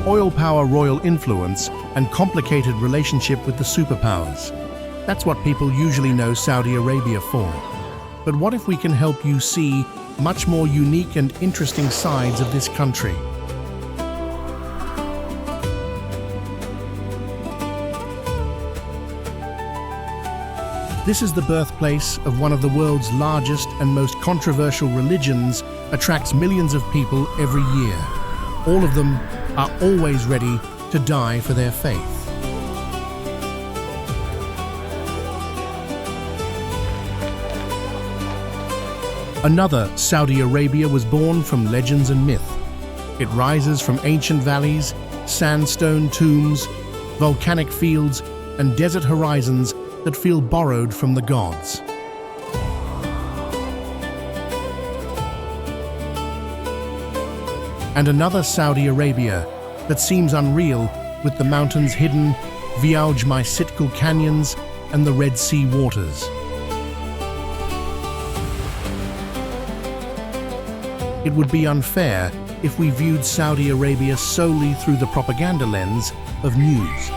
oil power, royal influence, and complicated relationship with the superpowers. That's what people usually know Saudi Arabia for. But what if we can help you see much more unique and interesting sides of this country? This is the birthplace of one of the world's largest and most controversial religions, attracts millions of people every year. All of them are always ready to die for their faith. Another Saudi Arabia was born from legends and myth. It rises from ancient valleys, sandstone tombs, volcanic fields, and desert horizons that feel borrowed from the gods. And another Saudi Arabia that seems unreal, with the mountains hidden, Viauj mystical canyons, and the Red Sea waters. It would be unfair if we viewed Saudi Arabia solely through the propaganda lens of news.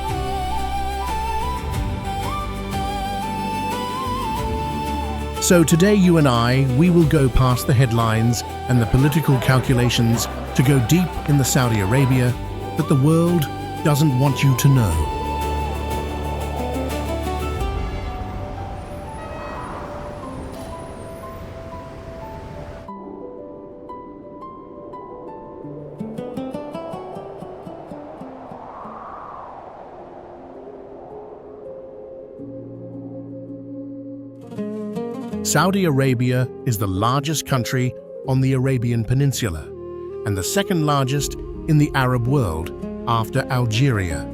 So today you and we will go past the headlines and the political calculations to go deep in the Saudi Arabia that the world doesn't want you to know. Saudi Arabia is the largest country on the Arabian Peninsula and the second largest in the Arab world after Algeria.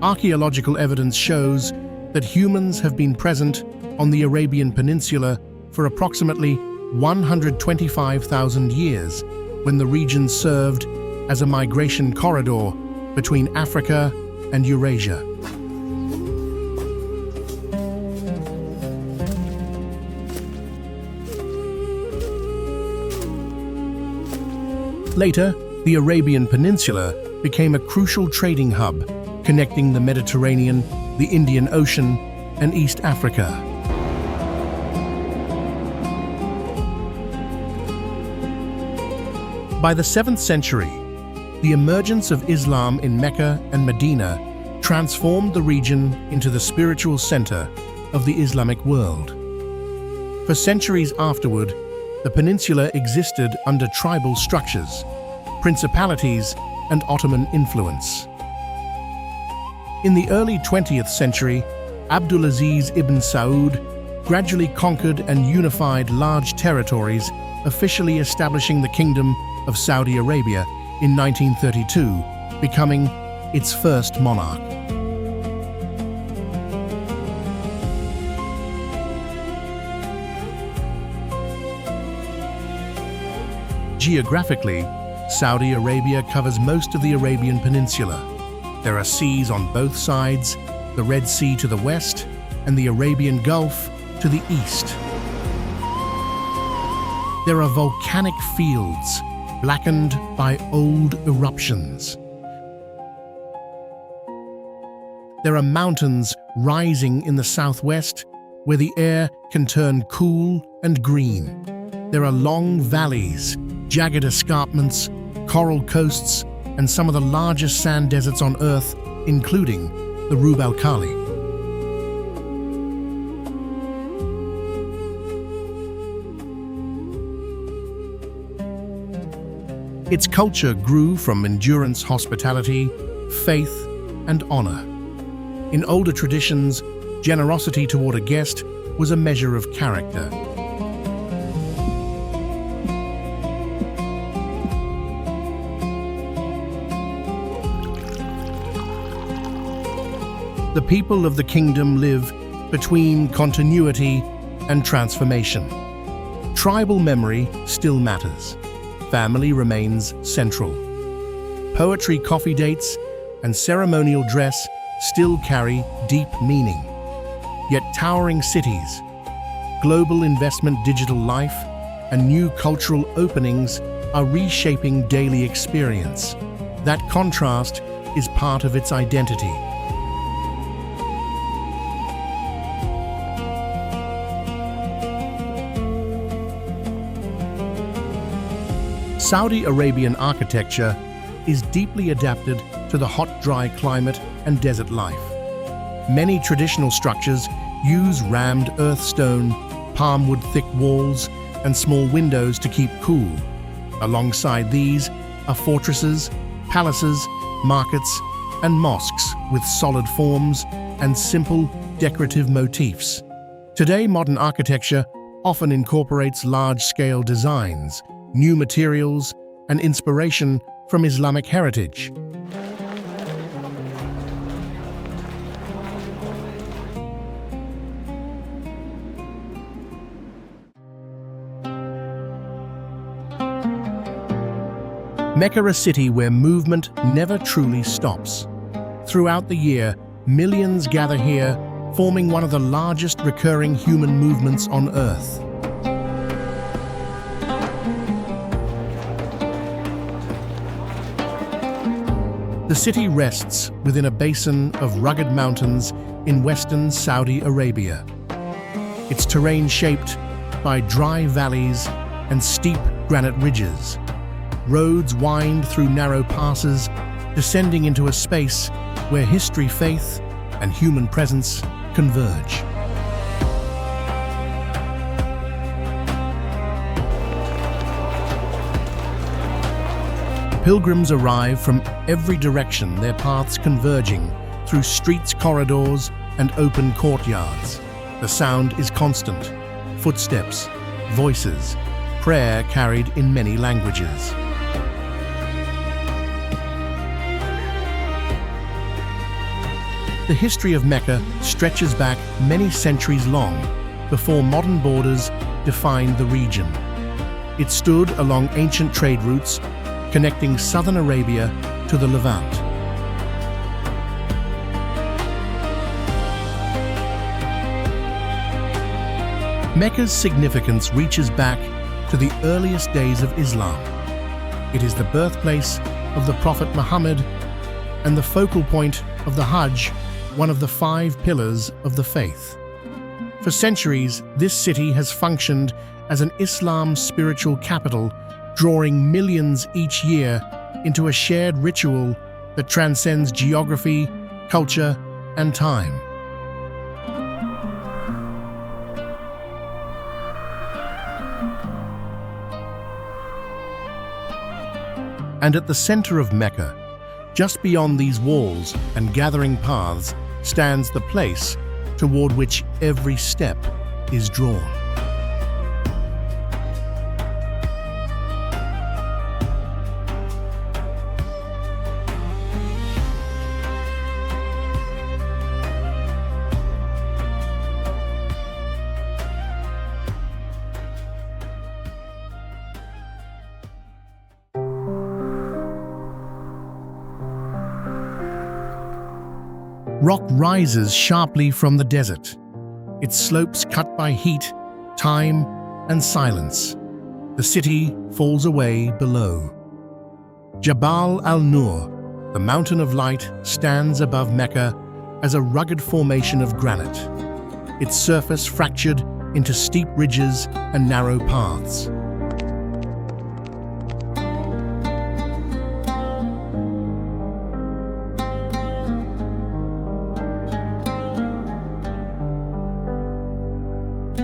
Archaeological evidence shows that humans have been present on the Arabian Peninsula for approximately 125,000 years, when the region served as a migration corridor between Africa and Eurasia. Later, the Arabian Peninsula became a crucial trading hub, connecting the Mediterranean, the Indian Ocean, and East Africa. By the 7th century, the emergence of Islam in Mecca and Medina transformed the region into the spiritual center of the Islamic world. For centuries afterward, the peninsula existed under tribal structures, principalities, and Ottoman influence. In the early 20th century, Abdulaziz ibn Saud gradually conquered and unified large territories, officially establishing the Kingdom of Saudi Arabia in 1932, becoming its first monarch. Geographically, Saudi Arabia covers most of the Arabian Peninsula. There are seas on both sides, the Red Sea to the west, and the Arabian Gulf to the east. There are volcanic fields, blackened by old eruptions. There are mountains rising in the southwest, where the air can turn cool and green. There are long valleys, jagged escarpments, coral coasts, and some of the largest sand deserts on Earth, including the Rub al-Khali. Its culture grew from endurance, hospitality, faith, and honor. In older traditions, generosity toward a guest was a measure of character. The people of the kingdom live between continuity and transformation. Tribal memory still matters. Family remains central. Poetry, coffee dates, and ceremonial dress still carry deep meaning. Yet towering cities, global investment, digital life, and new cultural openings are reshaping daily experience. That contrast is part of its identity. Saudi Arabian architecture is deeply adapted to the hot, dry climate and desert life. Many traditional structures use rammed earth stone, palm-wood thick walls, and small windows to keep cool. Alongside these are fortresses, palaces, markets, and mosques with solid forms and simple, decorative motifs. Today, modern architecture often incorporates large-scale designs, new materials, and inspiration from Islamic heritage. Mecca, a city where movement never truly stops. Throughout the year, millions gather here, forming one of the largest recurring human movements on Earth. The city rests within a basin of rugged mountains in western Saudi Arabia. Its terrain shaped by dry valleys and steep granite ridges. Roads wind through narrow passes, descending into a space where history, faith, and human presence converge. Pilgrims arrive from every direction, their paths converging through streets, corridors, and open courtyards. The sound is constant: footsteps, voices, prayer carried in many languages. The history of Mecca stretches back many centuries long before modern borders defined the region. It stood along ancient trade routes connecting southern Arabia to the Levant. Mecca's significance reaches back to the earliest days of Islam. It is the birthplace of the Prophet Muhammad and the focal point of the Hajj, one of the 5 pillars of the faith. For centuries, this city has functioned as an Islam spiritual capital, drawing millions each year into a shared ritual that transcends geography, culture, and time. And at the center of Mecca, just beyond these walls and gathering paths, stands the place toward which every step is drawn. Rock rises sharply from the desert, its slopes cut by heat, time, and silence. The city falls away below. Jebel al-Nour, the mountain of light, stands above Mecca as a rugged formation of granite, its surface fractured into steep ridges and narrow paths.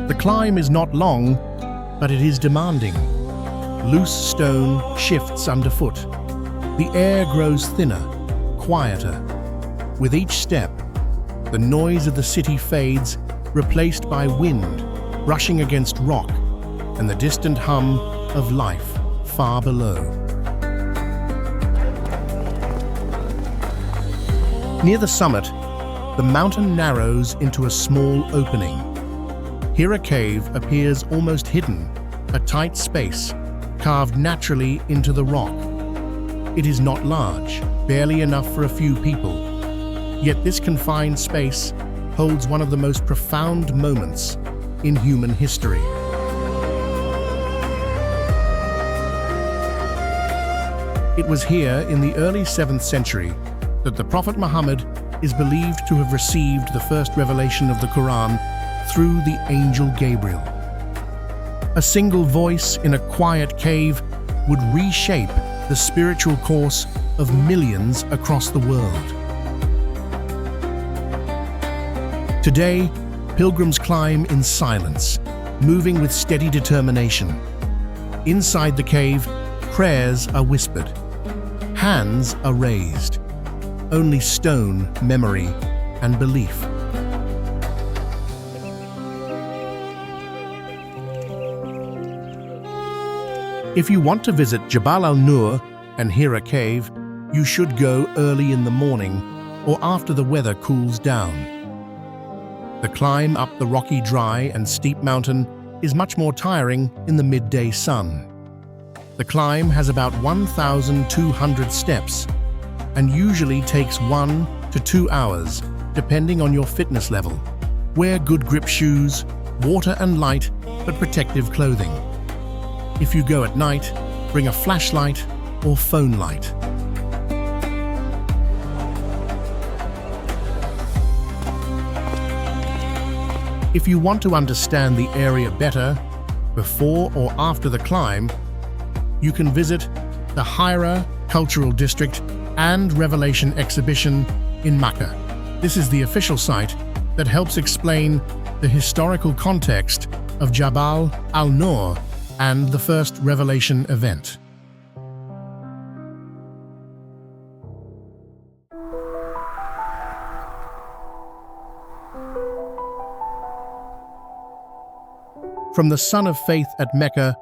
The climb is not long, but it is demanding. Loose stone shifts underfoot. The air grows thinner, quieter. With each step, the noise of the city fades, replaced by wind brushing against rock and the distant hum of life far below. Near the summit, the mountain narrows into a small opening. Hira Cave appears almost hidden, a tight space carved naturally into the rock. It is not large, barely enough for a few people. Yet this confined space holds one of the most profound moments in human history. It was here in the early 7th century that the Prophet Muhammad is believed to have received the first revelation of the Quran through the angel Gabriel. A single voice in a quiet cave would reshape the spiritual course of millions across the world. Today, pilgrims climb in silence, moving with steady determination. Inside the cave, prayers are whispered. Hands are raised. Only stone, memory, and belief. If you want to visit Jebel al-Nour and Hira Cave, you should go early in the morning or after the weather cools down. The climb up the rocky, dry, and steep mountain is much more tiring in the midday sun. The climb has about 1,200 steps and usually takes 1 to 2 hours, depending on your fitness level. Wear good grip shoes, water and light but protective clothing. If you go at night, bring a flashlight or phone light. If you want to understand the area better, before or after the climb, you can visit the Hira Cultural District and Revelation Exhibition in Mecca. This is the official site that helps explain the historical context of Jebel al-Nour and the first revelation event. From the Sun of Faith at Mecca,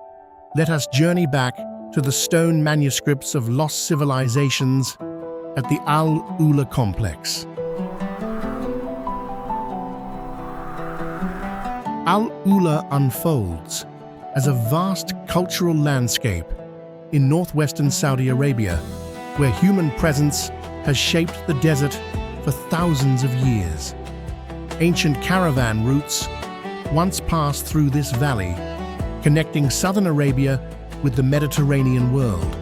let us journey back to the stone manuscripts of lost civilizations at the AlUla complex. AlUla unfolds as a vast cultural landscape in northwestern Saudi Arabia, where human presence has shaped the desert for thousands of years. Ancient caravan routes once passed through this valley, connecting southern Arabia with the Mediterranean world.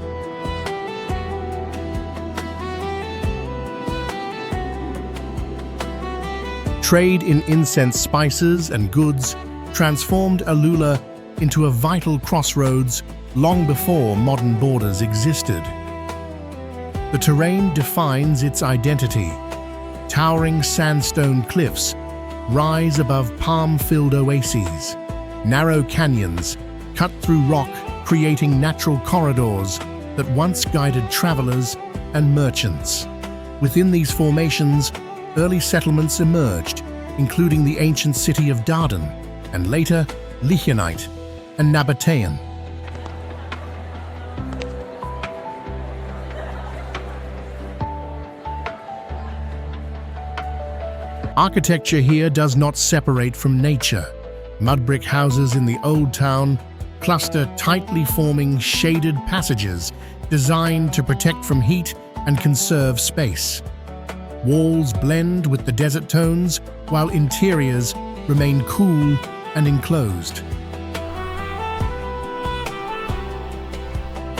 Trade in incense, spices, and goods transformed AlUla into a vital crossroads long before modern borders existed. The terrain defines its identity. Towering sandstone cliffs rise above palm-filled oases. Narrow canyons cut through rock, creating natural corridors that once guided travelers and merchants. Within these formations, early settlements emerged, including the ancient city of Dardan, and later Lichionite and Mada'in. Architecture here does not separate from nature. Mud brick houses in the old town cluster tightly forming shaded passages designed to protect from heat and conserve space. Walls blend with the desert tones, while interiors remain cool and enclosed.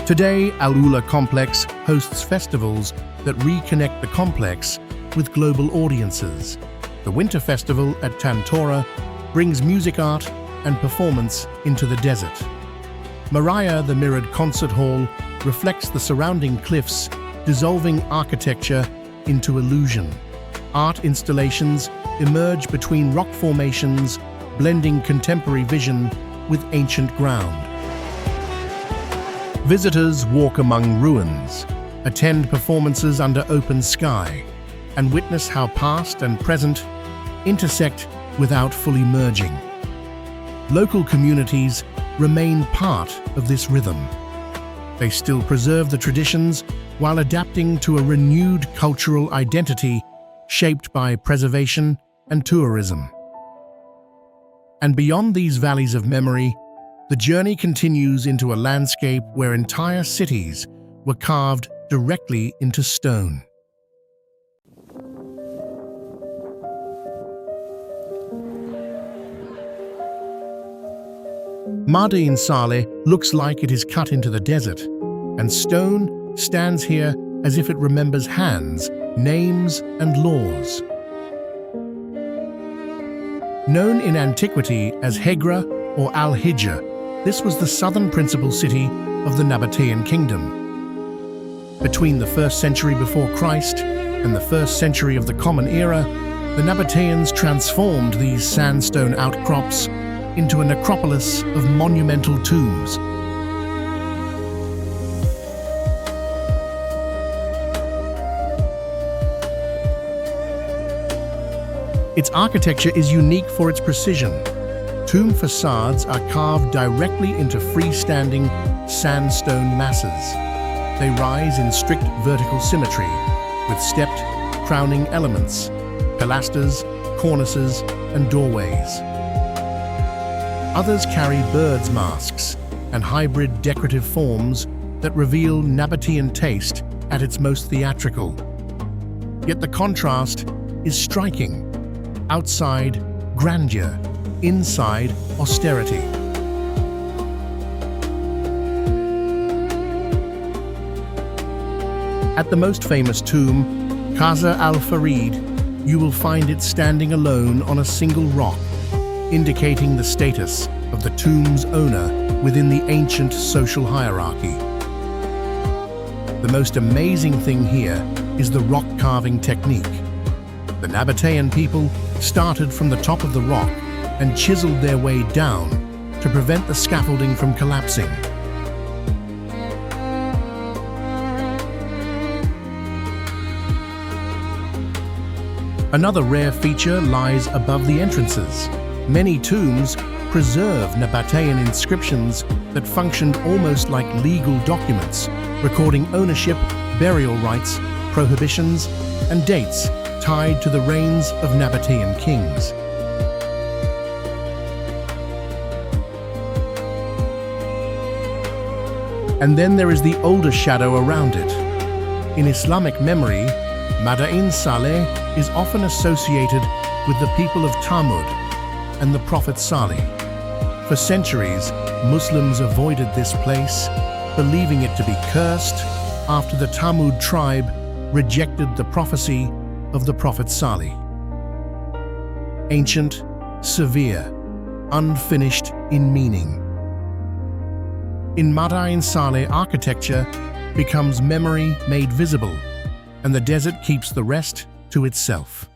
Today, AlUla complex hosts festivals that reconnect the complex with global audiences. The Winter Festival at Tantora brings music, art, and performance into the desert. Maraya, the mirrored concert hall, reflects the surrounding cliffs, dissolving architecture into illusion. Art installations emerge between rock formations, blending contemporary vision with ancient ground. Visitors walk among ruins, attend performances under open sky, and witness how past and present intersect without fully merging. Local communities remain part of this rhythm. They still preserve the traditions while adapting to a renewed cultural identity shaped by preservation and tourism. And beyond these valleys of memory, the journey continues into a landscape where entire cities were carved directly into stone. Mada'in Saleh looks like it is cut into the desert, and stone stands here as if it remembers hands, names, and laws. Known in antiquity as Hegra or Al-Hijr, this was the southern principal city of the Nabatean kingdom. Between the 1st century before Christ and the 1st century of the Common Era, the Nabateans transformed these sandstone outcrops into a necropolis of monumental tombs. Its architecture is unique for its precision. Tomb facades are carved directly into freestanding sandstone masses. They rise in strict vertical symmetry, with stepped, crowning elements, pilasters, cornices, and doorways. Others carry birds' masks and hybrid decorative forms that reveal Nabatean taste at its most theatrical. Yet the contrast is striking. Outside, grandeur. Inside, austerity. At the most famous tomb, Qaza al-Farid, you will find it standing alone on a single rock, indicating the status of the tomb's owner within the ancient social hierarchy. The most amazing thing here is the rock carving technique. The Nabatean people started from the top of the rock and chiseled their way down to prevent the scaffolding from collapsing. Another rare feature lies above the entrances. Many tombs preserve Nabatean inscriptions that functioned almost like legal documents, recording ownership, burial rights, prohibitions, and dates tied to the reigns of Nabatean kings. And then there is the older shadow around it. In Islamic memory, Mada'in Saleh is often associated with the people of Thamud and the Prophet Saleh. For centuries, Muslims avoided this place, believing it to be cursed after the Thamud tribe rejected the prophecy of the Prophet Saleh. Ancient, severe, unfinished in meaning. In Mada'in Saleh, architecture becomes memory made visible, and the desert keeps the rest to itself.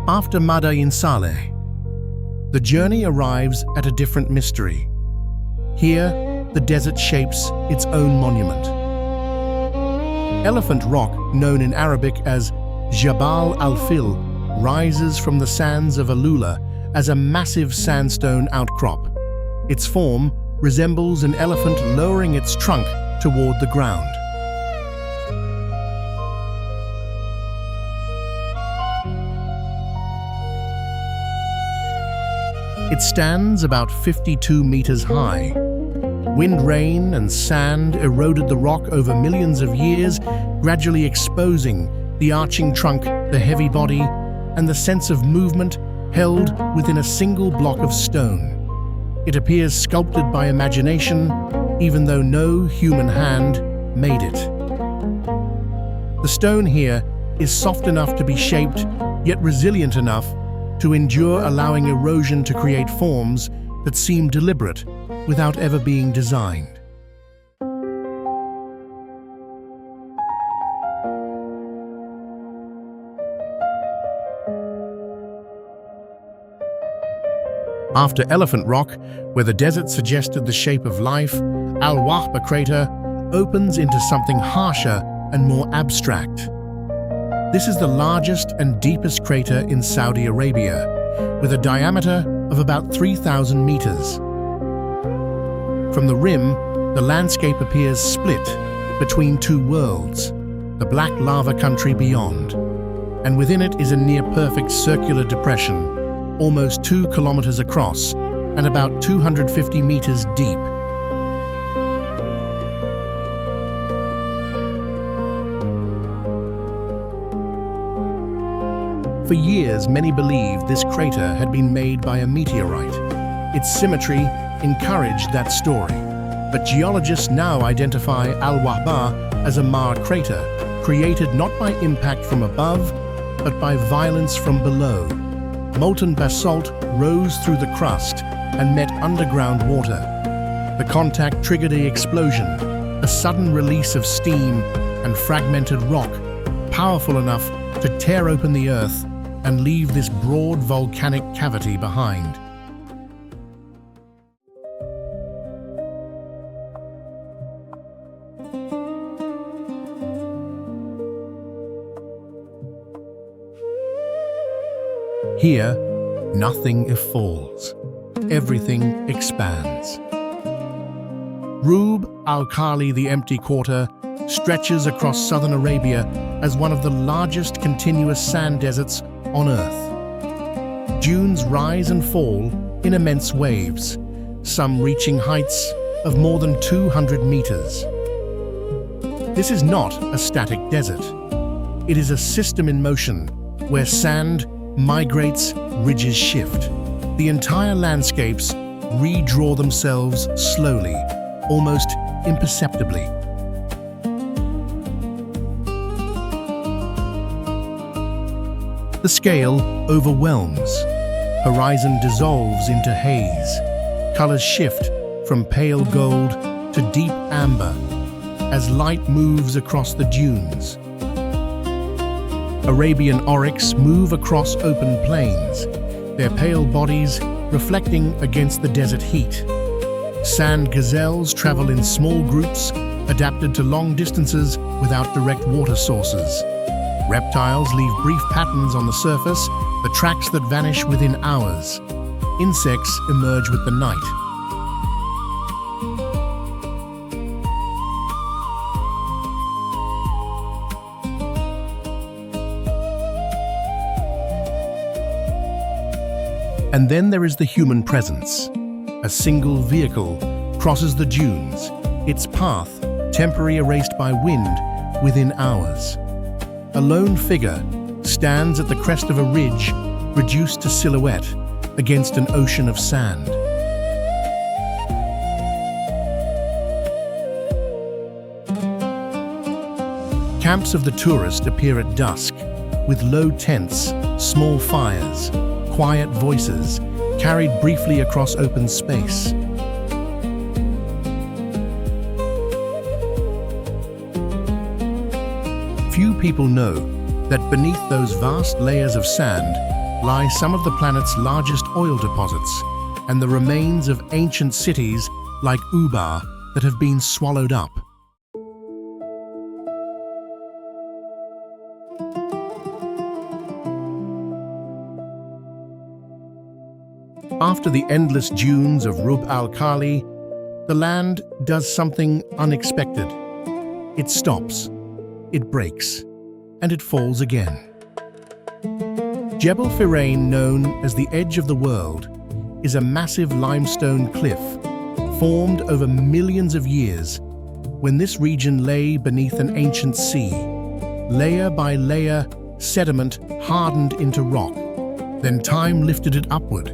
After Mada'in Saleh, the journey arrives at a different mystery. Here, the desert shapes its own monument. Elephant Rock, known in Arabic as Jebel al-Fil, rises from the sands of AlUla as a massive sandstone outcrop. Its form resembles an elephant lowering its trunk toward the ground. It stands about 52 meters high. Wind, rain, and sand eroded the rock over millions of years, gradually exposing the arching trunk, the heavy body, and the sense of movement held within a single block of stone. It appears sculpted by imagination, even though no human hand made it. The stone here is soft enough to be shaped, yet resilient enough to endure, allowing erosion to create forms that seem deliberate without ever being designed. After Elephant Rock, where the desert suggested the shape of life, Wahbah Crater opens into something harsher and more abstract. This is the largest and deepest crater in Saudi Arabia, with a diameter of about 3,000 meters. From the rim, the landscape appears split between two worlds, the black lava country beyond, and within it is a near-perfect circular depression, almost 2 kilometers across and about 250 meters deep. For years, many believed this crater had been made by a meteorite. Its symmetry encouraged that story. But geologists now identify Al-Wahbah as a Wahbah crater, created not by impact from above, but by violence from below. Molten basalt rose through the crust and met underground water. The contact triggered an explosion, a sudden release of steam and fragmented rock, powerful enough to tear open the earth and leave this broad volcanic cavity behind. Here, nothing falls. Everything expands. Rub al-Khali, the empty quarter, stretches across southern Arabia as one of the largest continuous sand deserts on Earth. Dunes rise and fall in immense waves, some reaching heights of more than 200 meters. This is not a static desert. It is a system in motion where sand migrates, ridges shift. The entire landscapes redraw themselves slowly, almost imperceptibly. The scale overwhelms. Horizon dissolves into haze. Colors shift from pale gold to deep amber as light moves across the dunes. Arabian oryx move across open plains, their pale bodies reflecting against the desert heat. Sand gazelles travel in small groups, adapted to long distances without direct water sources. Reptiles leave brief patterns on the surface, the tracks that vanish within hours. Insects emerge with the night. And then there is the human presence. A single vehicle crosses the dunes, its path temporarily erased by wind within hours. A lone figure stands at the crest of a ridge, reduced to silhouette against an ocean of sand. Camps of the tourist appear at dusk, with low tents, small fires, quiet voices carried briefly across open space. Few people know that beneath those vast layers of sand lie some of the planet's largest oil deposits and the remains of ancient cities like Uba that have been swallowed up. After the endless dunes of Rub al-Khali, the land does something unexpected. It stops, it breaks, and it falls again. Jebel Fihrayn, known as the edge of the world, is a massive limestone cliff formed over millions of years when this region lay beneath an ancient sea. Layer by layer, sediment hardened into rock. Then time lifted it upward,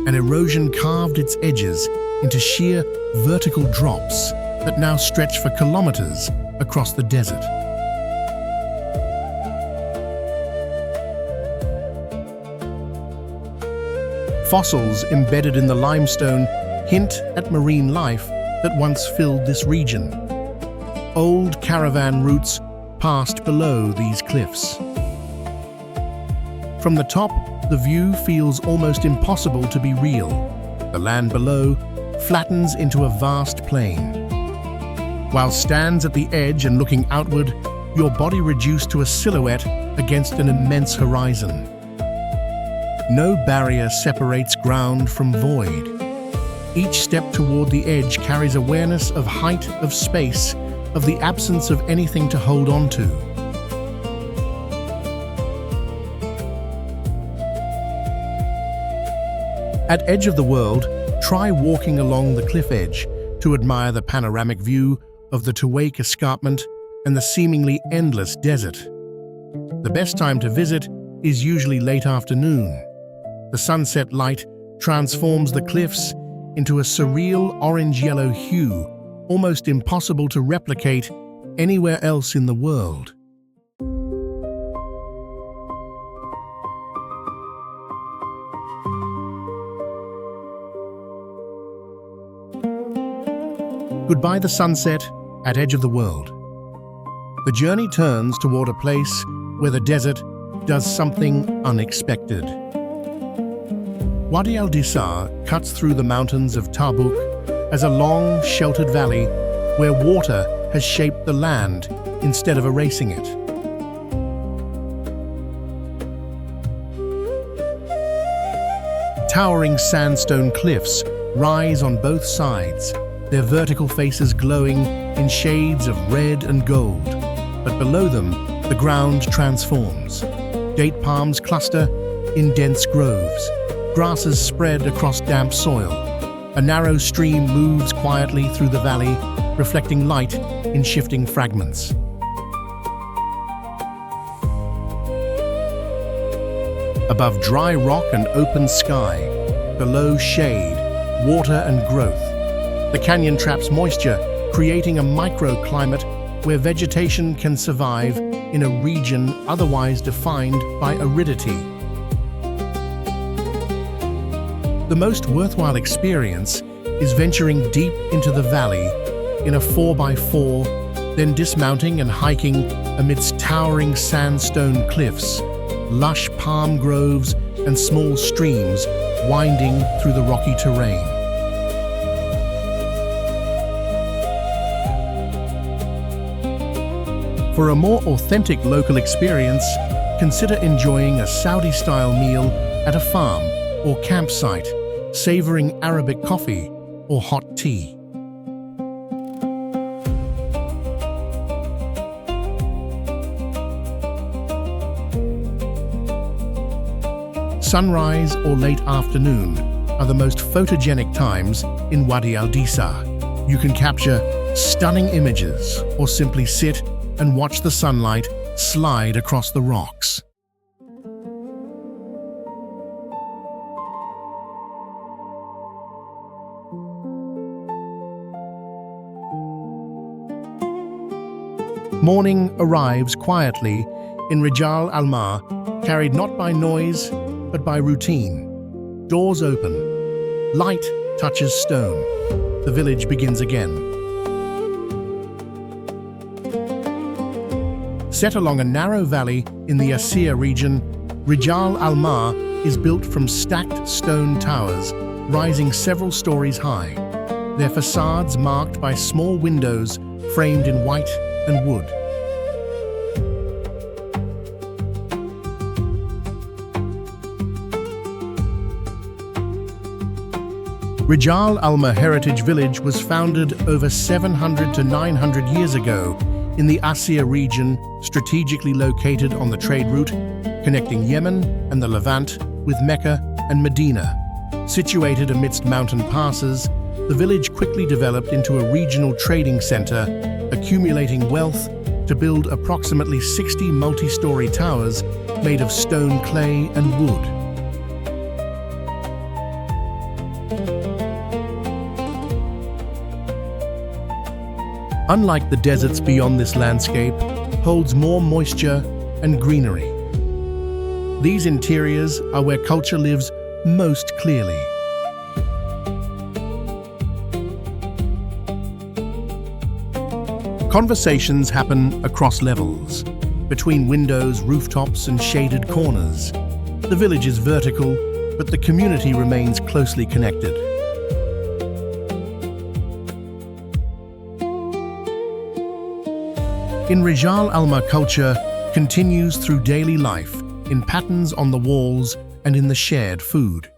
and erosion carved its edges into sheer vertical drops that now stretch for kilometers across the desert. Fossils embedded in the limestone hint at marine life that once filled this region. Old caravan routes passed below these cliffs. From the top, the view feels almost impossible to be real. The land below flattens into a vast plain. While stands at the edge and looking outward, your body reduced to a silhouette against an immense horizon. No barrier separates ground from void. Each step toward the edge carries awareness of height, of space, of the absence of anything to hold on to. At Edge of the World, try walking along the cliff edge to admire the panoramic view of the Tuwaiq escarpment and the seemingly endless desert. The best time to visit is usually late afternoon. The sunset light transforms the cliffs into a surreal orange-yellow hue, almost impossible to replicate anywhere else in the world. Goodbye the sunset at edge of the world. The journey turns toward a place where the desert does something unexpected. Wadi Al Disah cuts through the mountains of Tabuk as a long, sheltered valley where water has shaped the land instead of erasing it. Towering sandstone cliffs rise on both sides, their vertical faces glowing in shades of red and gold. But below them, the ground transforms. Date palms cluster in dense groves. Grasses spread across damp soil. A narrow stream moves quietly through the valley, reflecting light in shifting fragments. Above dry rock and open sky, below shade, water and growth. The canyon traps moisture, creating a microclimate where vegetation can survive in a region otherwise defined by aridity. The most worthwhile experience is venturing deep into the valley in a 4x4, then dismounting and hiking amidst towering sandstone cliffs, lush palm groves, and small streams winding through the rocky terrain. For a more authentic local experience, consider enjoying a Saudi-style meal at a farm or campsite, savoring Arabic coffee or hot tea. Sunrise or late afternoon are the most photogenic times in Wadi Al Disah. You can capture stunning images or simply sit and watch the sunlight slide across the rocks. Morning arrives quietly in Rijal Almaa, carried not by noise, but by routine. Doors open. Light touches stone. The village begins again. Set along a narrow valley in the Asir region, Rijal Almaa is built from stacked stone towers, rising several stories high. Their facades marked by small windows framed in white and wood. Rijal Almaa Heritage Village was founded over 700 to 900 years ago in the Asir region, strategically located on the trade route connecting Yemen and the Levant with Mecca and Medina. Situated amidst mountain passes, the village quickly developed into a regional trading center, accumulating wealth to build approximately 60 multi-story towers made of stone, clay, and wood. Unlike the deserts beyond, this landscape holds more moisture and greenery. These interiors are where culture lives most clearly. Conversations happen across levels, between windows, rooftops, and shaded corners. The village is vertical, but the community remains closely connected. In Rijal Almaa, culture continues through daily life, in patterns on the walls and in the shared food.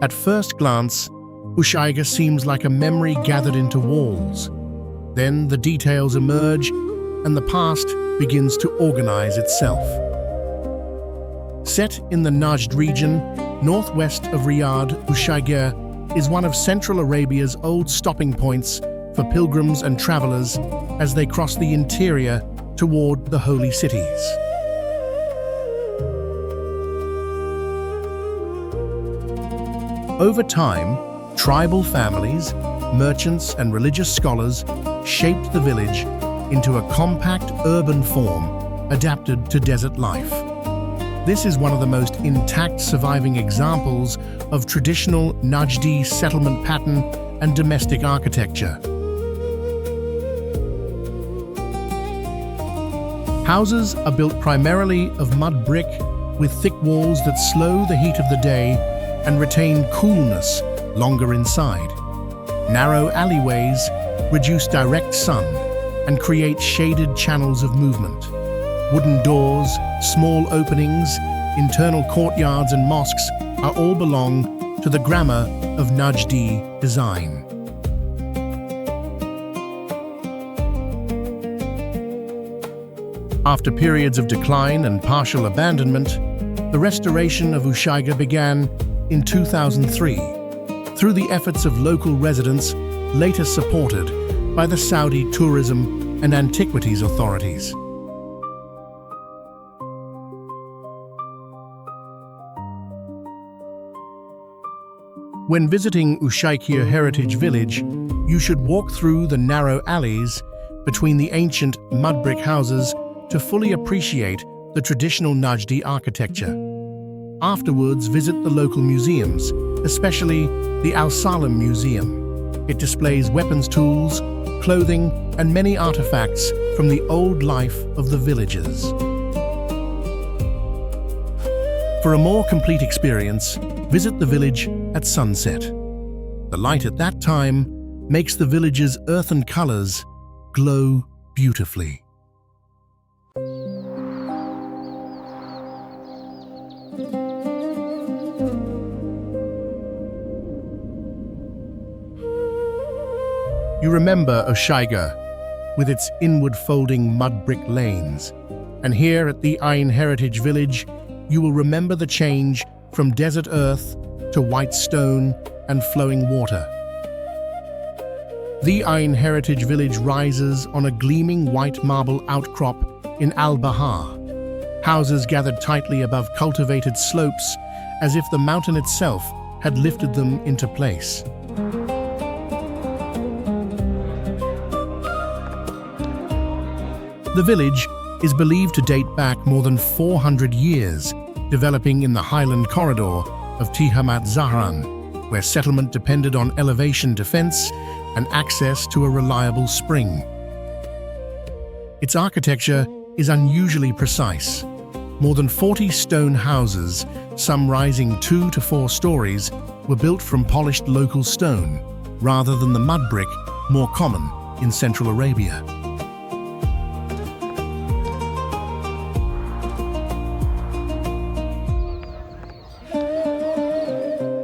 At first glance, Ushaiger seems like a memory gathered into walls. Then the details emerge and the past begins to organize itself. Set in the Najd region, northwest of Riyadh, Ushaiger is one of Central Arabia's old stopping points for pilgrims and travelers as they cross the interior toward the holy cities. Over time, tribal families, merchants, and religious scholars shaped the village into a compact urban form adapted to desert life. This is one of the most intact surviving examples of traditional Najdi settlement pattern and domestic architecture. Houses are built primarily of mud brick with thick walls that slow the heat of the day and retain coolness longer inside. Narrow alleyways reduce direct sun and create shaded channels of movement. Wooden doors, small openings, internal courtyards and mosques are all belong to the grammar of Najdi design. After periods of decline and partial abandonment, the restoration of Ushaiger began in 2003 through the efforts of local residents, later supported by the Saudi Tourism and Antiquities Authorities. When visiting Ushaiger Heritage Village, you should walk through the narrow alleys between the ancient mud brick houses to fully appreciate the traditional Najdi architecture. Afterwards, visit the local museums, especially the Al Salem Museum. It displays weapons tools, clothing, and many artifacts from the old life of the villagers. For a more complete experience, visit the village at sunset. The light at that time makes the village's earthen colors glow beautifully. You remember Ushaiger with its inward-folding mud brick lanes, and here at the Ain Heritage Village, you will remember the change from desert earth to white stone and flowing water. The Ain Heritage Village rises on a gleaming white marble outcrop in Al-Bahar, houses gathered tightly above cultivated slopes as if the mountain itself had lifted them into place. The village is believed to date back more than 400 years, developing in the highland corridor of Tihamat Zahran, where settlement depended on elevation defense and access to a reliable spring. Its architecture is unusually precise. More than 40 stone houses, some rising 2 to 4 stories, were built from polished local stone, rather than the mud brick more common in Central Arabia.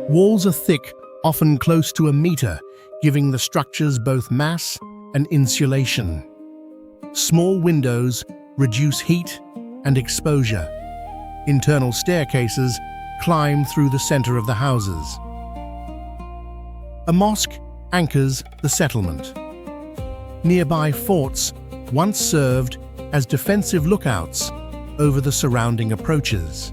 Walls are thick, often close to a meter, giving the structures both mass and insulation. Small windows reduce heat and exposure. Internal staircases climb through the center of the houses. A mosque anchors the settlement. Nearby forts once served as defensive lookouts over the surrounding approaches.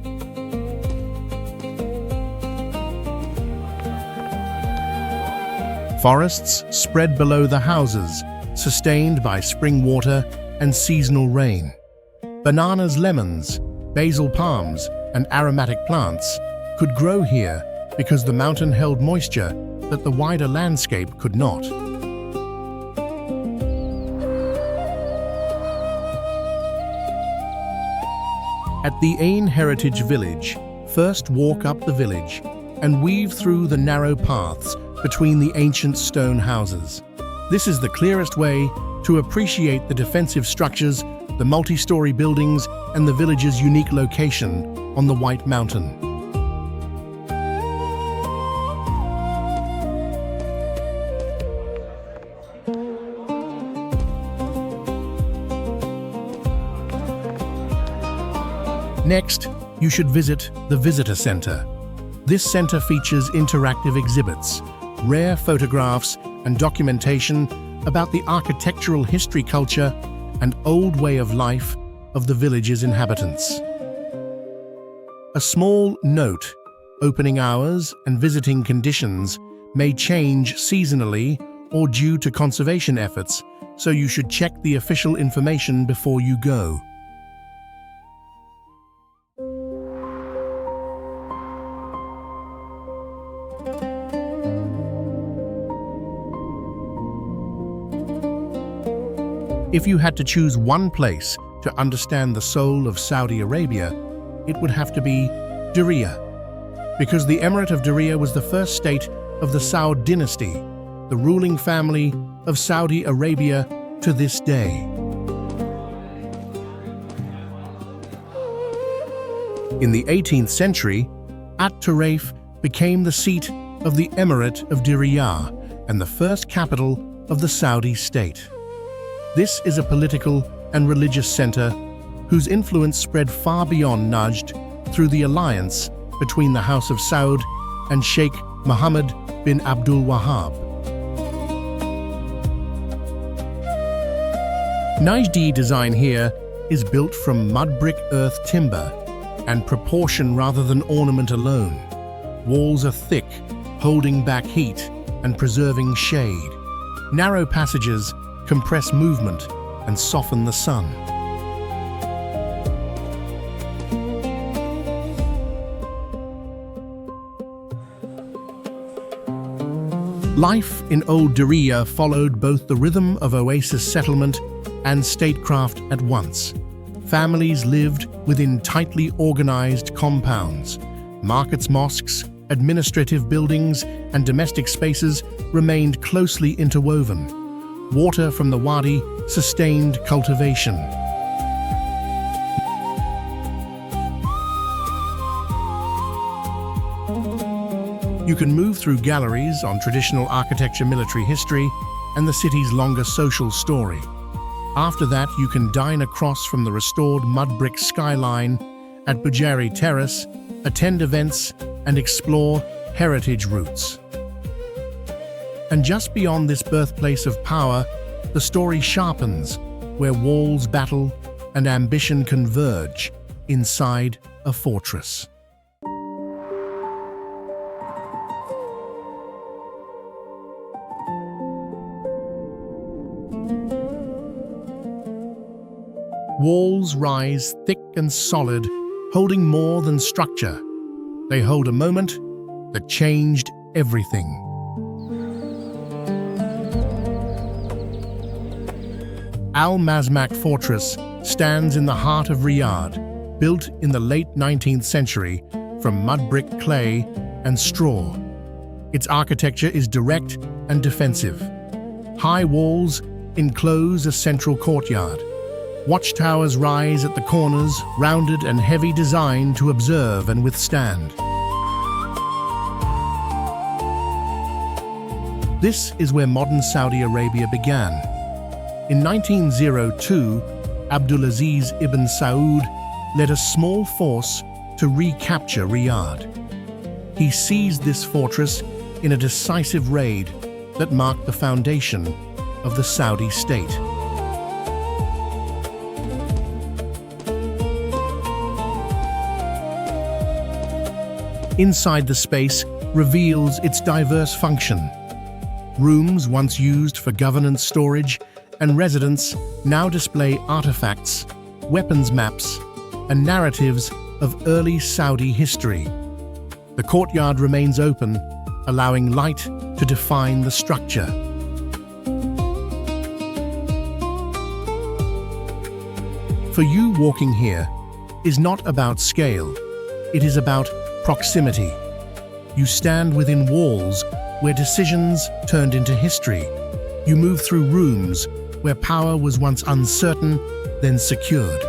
Forests spread below the houses, sustained by spring water and seasonal rain. Bananas, lemons, basil palms, and aromatic plants could grow here because the mountain held moisture that the wider landscape could not. At the Ain Heritage Village, first walk up the village and weave through the narrow paths between the ancient stone houses. This is the clearest way to appreciate the defensive structures, the multi-story buildings, and the village's unique location on the White Mountain. Next, you should visit the Visitor Center. This center features interactive exhibits, rare photographs, and documentation about the architectural history, culture, and old way of life of the village's inhabitants. A small note: opening hours and visiting conditions may change seasonally or due to conservation efforts, so you should check the official information before you go. If you had to choose one place to understand the soul of Saudi Arabia, it would have to be Diriyah, because the Emirate of Diriyah was the first state of the Saud dynasty, the ruling family of Saudi Arabia to this day. In the 18th century, At-Turaif became the seat of the Emirate of Diriyah and the first capital of the Saudi state. This is a political and religious center whose influence spread far beyond Najd through the alliance between the House of Saud and Sheikh Mohammed bin Abdul Wahhab. Najdi design here is built from mud brick earth timber and proportion rather than ornament alone. Walls are thick, holding back heat and preserving shade. Narrow passages compress movement and soften the sun. Life in Old Diriyah followed both the rhythm of oasis settlement and statecraft at once. Families lived within tightly organized compounds. Markets, mosques, administrative buildings, and domestic spaces remained closely interwoven. Water from the wadi sustained cultivation. You can move through galleries on traditional architecture, military history, and the city's longer social story. After that, you can dine across from the restored mud brick skyline at Bujari Terrace, attend events, and explore heritage routes. And just beyond this birthplace of power, the story sharpens, where walls battle and ambition converge inside a fortress. Walls rise thick and solid, holding more than structure. They hold a moment that changed everything. Masmak Fortress stands in the heart of Riyadh, built in the late 19th century from mud brick, clay, and straw. Its architecture is direct and defensive. High walls enclose a central courtyard. Watchtowers rise at the corners, rounded and heavy, designed to observe and withstand. This is where modern Saudi Arabia began. In 1902, Abdulaziz ibn Saud led a small force to recapture Riyadh. He seized this fortress in a decisive raid that marked the foundation of the Saudi state. Inside the space reveals its diverse function. Rooms once used for governance storage and residents now display artifacts, weapons maps, and narratives of early Saudi history. The courtyard remains open, allowing light to define the structure. For you, walking here is not about scale, it is about proximity. You stand within walls where decisions turned into history. You move through rooms where power was once uncertain, then secured.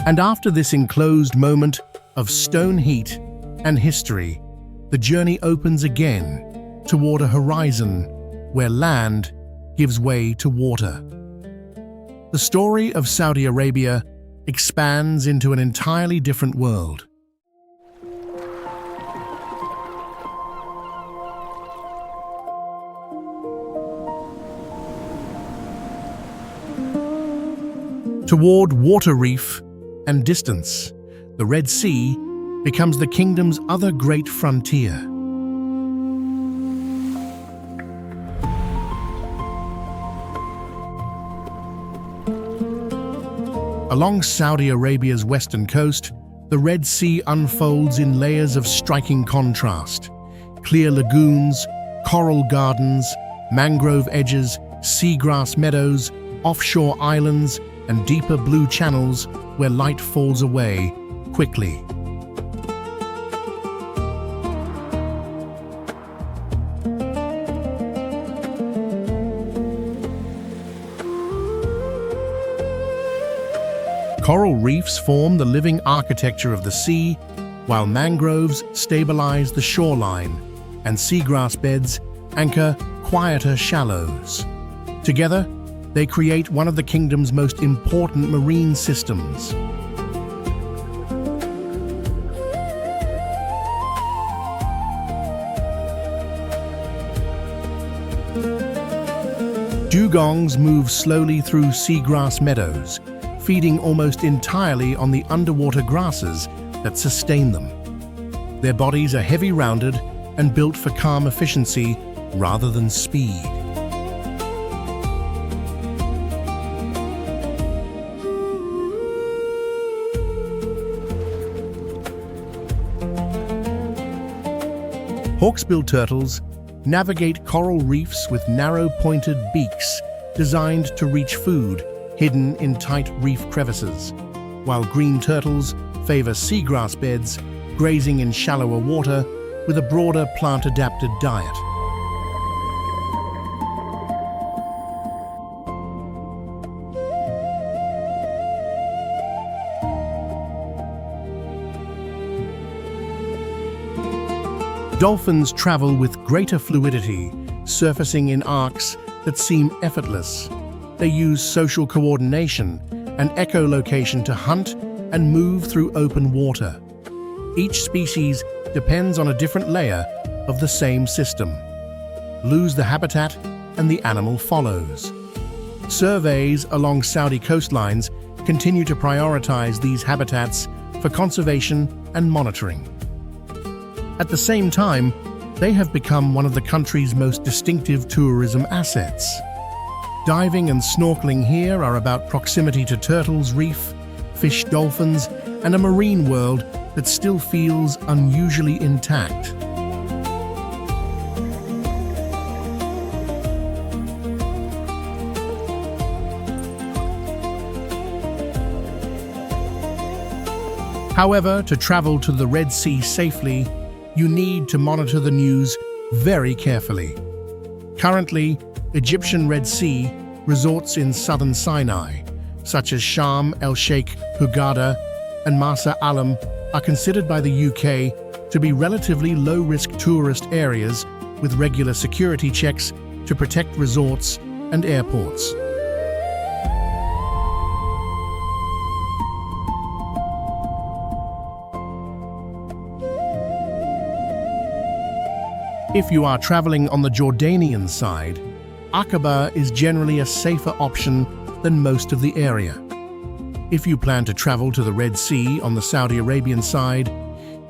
And after this enclosed moment of stone heat and history, the journey opens again toward a horizon where land gives way to water. the story of Saudi Arabia expands into an entirely different world. Toward water reef and distance, the Red Sea becomes the kingdom's other great frontier. Along Saudi Arabia's western coast, the Red Sea unfolds in layers of striking contrast. Clear lagoons, coral gardens, mangrove edges, seagrass meadows, offshore islands, and deeper blue channels where light falls away quickly. Coral reefs form the living architecture of the sea, while mangroves stabilize the shoreline, and seagrass beds anchor quieter shallows. Together, they create one of the kingdom's most important marine systems. Dugongs move slowly through seagrass meadows, feeding almost entirely on the underwater grasses that sustain them. Their bodies are heavy-rounded and built for calm efficiency rather than speed. Hawksbill turtles navigate coral reefs with narrow pointed beaks designed to reach food hidden in tight reef crevices, while green turtles favor seagrass beds, grazing in shallower water with a broader plant-adapted diet. Dolphins travel with greater fluidity, surfacing in arcs that seem effortless. They use social coordination and echolocation to hunt and move through open water. Each species depends on a different layer of the same system. Lose the habitat and the animal follows. Surveys along Saudi coastlines continue to prioritize these habitats for conservation and monitoring. At the same time, they have become one of the country's most distinctive tourism assets. Diving and snorkeling here are about proximity to turtles, reef, fish, dolphins, and a marine world that still feels unusually intact. However, to travel to the Red Sea safely, you need to monitor the news very carefully. Currently, Egyptian Red Sea resorts in southern Sinai, such as Sharm el-Sheikh, Hurghada, and Marsa Alam, are considered by the UK to be relatively low-risk tourist areas with regular security checks to protect resorts and airports. If you are traveling on the Jordanian side, Aqaba is generally a safer option than most of the area. If you plan to travel to the Red Sea on the Saudi Arabian side,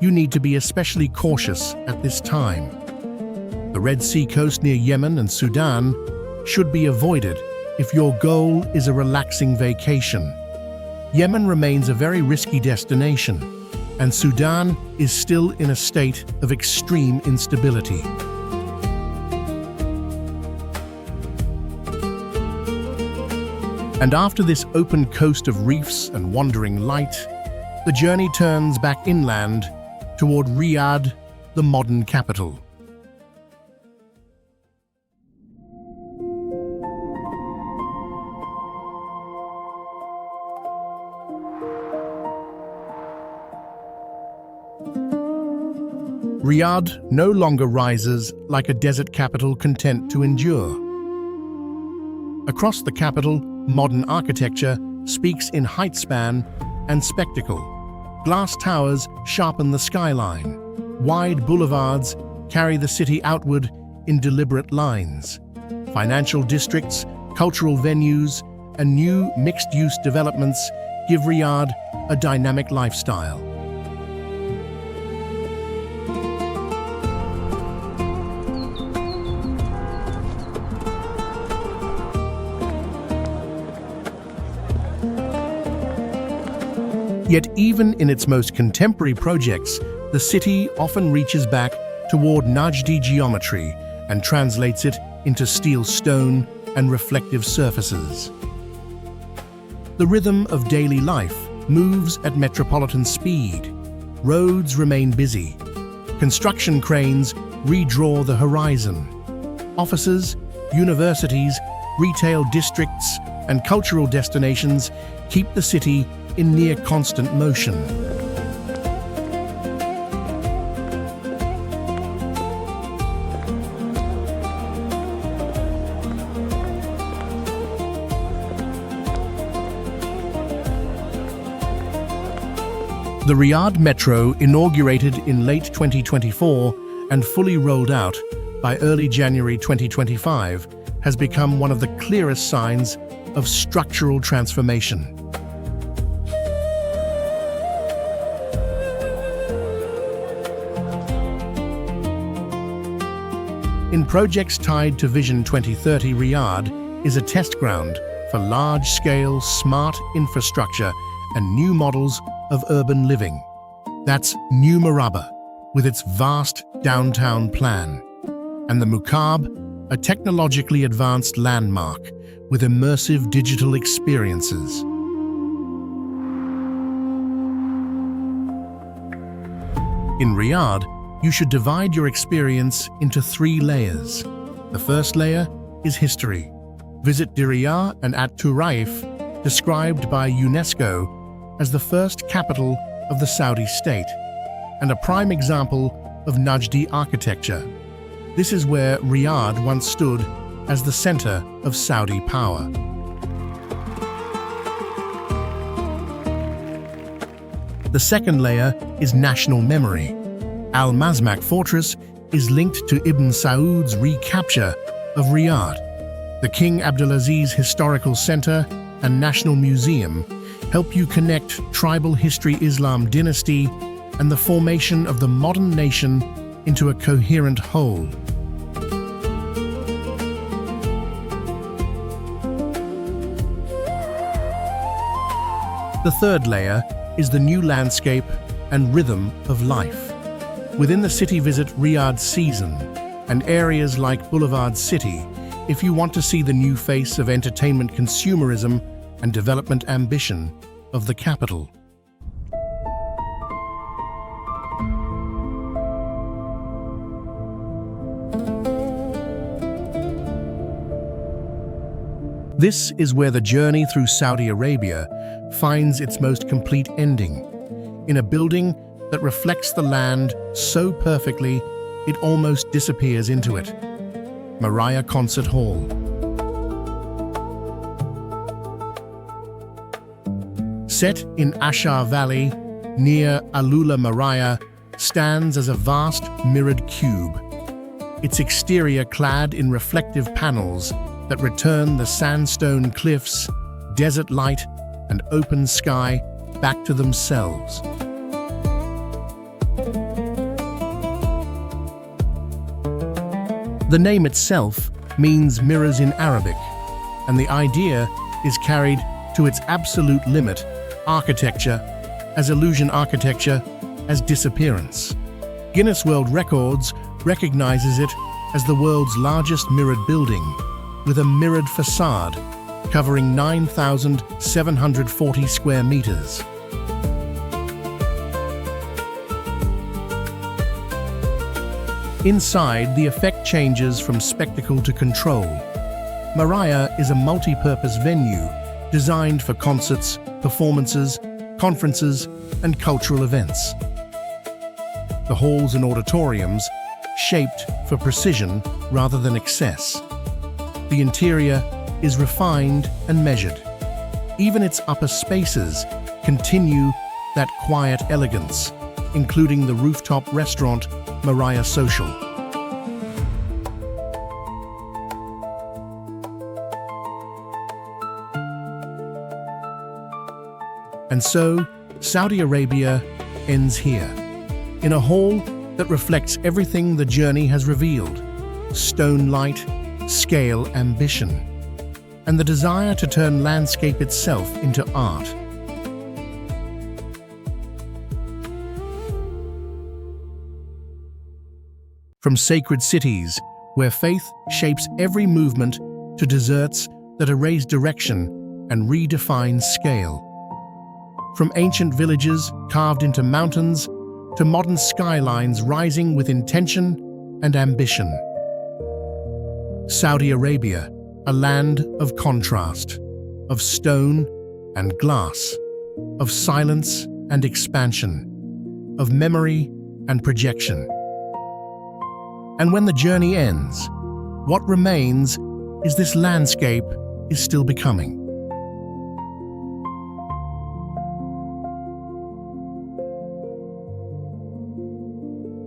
you need to be especially cautious at this time. The Red Sea coast near Yemen and Sudan should be avoided if your goal is a relaxing vacation. Yemen remains a very risky destination, and Sudan is still in a state of extreme instability. And after this open coast of reefs and wandering light, the journey turns back inland toward Riyadh, the modern capital. Riyadh no longer rises like a desert capital content to endure. Across the capital modern architecture speaks in height span and spectacle. Glass towers sharpen the skyline. Wide boulevards carry the city outward in deliberate lines. Financial districts, cultural venues, and new mixed-use developments give Riyadh a dynamic lifestyle. Yet even in its most contemporary projects, the city often reaches back toward Najdi geometry and translates it into steel stone and reflective surfaces. The rhythm of daily life moves at metropolitan speed. Roads remain busy. Construction cranes redraw the horizon. Offices, universities, retail districts, and cultural destinations keep the city in near constant motion. The Riyadh Metro, inaugurated in late 2024 and fully rolled out by early January 2025, has become one of the clearest signs of structural transformation. In projects tied to Vision 2030, Riyadh is a test ground for large-scale smart infrastructure and new models of urban living. That's New Maraba, with its vast downtown plan, and the Mukaab, a technologically advanced landmark with immersive digital experiences. In Riyadh, you should divide your experience into 3 layers. The first layer is history. Visit Diriyah and At-Turaif, described by UNESCO as the first capital of the Saudi state, and a prime example of Najdi architecture. This is where Riyadh once stood as the center of Saudi power. The second layer is national memory. Masmak Fortress is linked to Ibn Saud's recapture of Riyadh. The King Abdulaziz Historical Center and National Museum help you connect tribal history, Islam dynasty, and the formation of the modern nation into a coherent whole. The third layer is the new landscape and rhythm of life. Within the city, visit Riyadh Season and areas like Boulevard City if you want to see the new face of entertainment consumerism and development ambition of the capital. This is where the journey through Saudi Arabia finds its most complete ending, in a building that reflects the land so perfectly it almost disappears into it. Maraya Concert Hall. Set in Ashar Valley, near AlUla, Maraya stands as a vast mirrored cube, its exterior clad in reflective panels that return the sandstone cliffs, desert light, and open sky back to themselves. The name itself means mirrors in Arabic, and the idea is carried to its absolute limit: architecture as illusion, architecture as disappearance. Guinness World Records recognizes it as the world's largest mirrored building, with a mirrored facade covering 9,740 square meters. Inside, the effect changes from spectacle to control. Maraya is a multi-purpose venue designed for concerts, performances, conferences, and cultural events. The halls and auditoriums shaped for precision rather than excess. The interior is refined and measured. Even its upper spaces continue that quiet elegance, including the rooftop restaurant Maraya Social. And so, Saudi Arabia ends here, in a hall that reflects everything the journey has revealed: stone light, scale, ambition, and the desire to turn landscape itself into art. From sacred cities, where faith shapes every movement, to deserts that erase direction and redefine scale. From ancient villages carved into mountains to modern skylines rising with intention and ambition. Saudi Arabia, a land of contrast, of stone and glass, of silence and expansion, of memory and projection. And when the journey ends, what remains is this landscape is still becoming.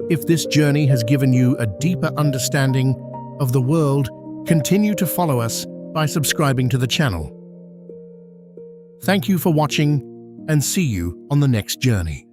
If this journey has given you a deeper understanding of the world, continue to follow us by subscribing to the channel. Thank you for watching, and see you on the next journey.